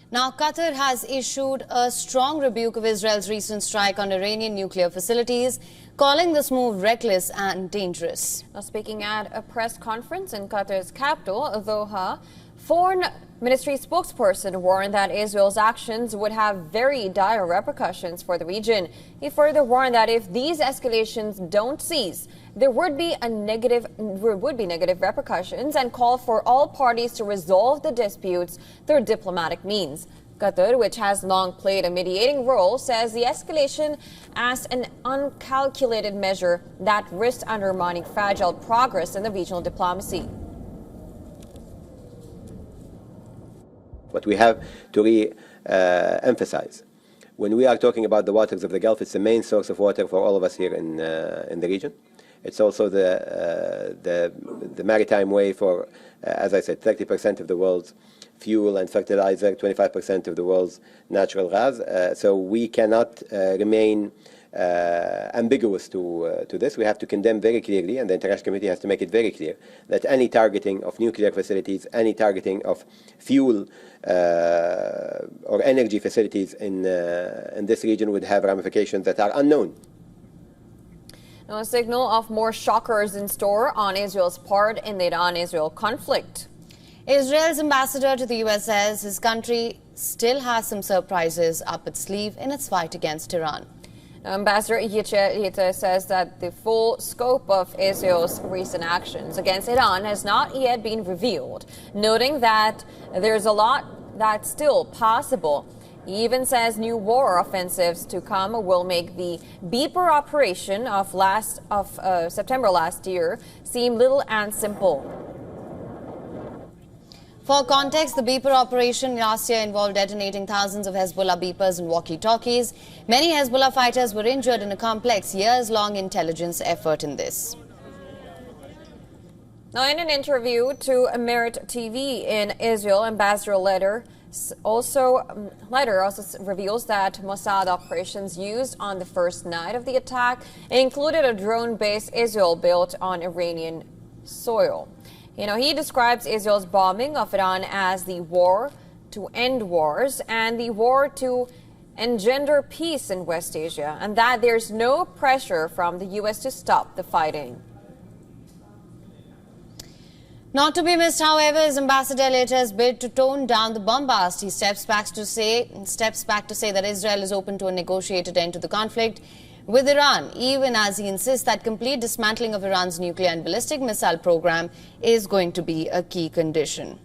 Now, Qatar has issued a strong rebuke of Israel's recent strike on Iranian nuclear facilities, calling this move reckless and dangerous. Now, speaking at a press conference in Qatar's capital, Doha, Foreign Ministry spokesperson warned that Israel's actions would have very dire repercussions for the region. He further warned that if these escalations don't cease, there would be negative repercussions, and called for all parties to resolve the disputes through diplomatic means. Qatar, which has long played a mediating role, says the escalation as an uncalculated measure that risks undermining fragile progress in the regional diplomacy. What we have to re-emphasize, when we are talking about the waters of the Gulf, it's the main source of water for all of us here in the region. It's also the maritime way for, as I said, 30% of the world's fuel and fertilizer, 25% of the world's natural gas. So we cannot remain ambiguous to this. We have to condemn very clearly, and the international community has to make it very clear that any targeting of nuclear facilities, any targeting of fuel or energy facilities in this region would have ramifications that are unknown. Now, a signal of more shockers in store on Israel's part in the Iran-Israel conflict. Israel's ambassador to the U.S. says his country still has some surprises up its sleeve in its fight against Iran. Ambassador Yitzhak says that the full scope of Israel's recent actions against Iran has not yet been revealed, noting that there's a lot that's still possible. He even says new war offensives to come will make the Beeper operation of September last year seem little and simple. For context, the Beeper operation last year involved detonating thousands of Hezbollah beepers and walkie-talkies. Many Hezbollah fighters were injured in a complex, years-long intelligence effort in this. Now, in an interview to Merit TV in Israel, Ambassador letter also reveals that Mossad operations used on the first night of the attack included a drone base Israel built on Iranian soil. He describes Israel's bombing of Iran as the war to end wars and the war to engender peace in West Asia, and that there's no pressure from the U.S. to stop the fighting. Not to be missed, however, is Ambassador later's bid to tone down the bombast. He steps back to say that Israel is open to a negotiated end to the conflict with Iran, even as he insists that complete dismantling of Iran's nuclear and ballistic missile program is going to be a key condition.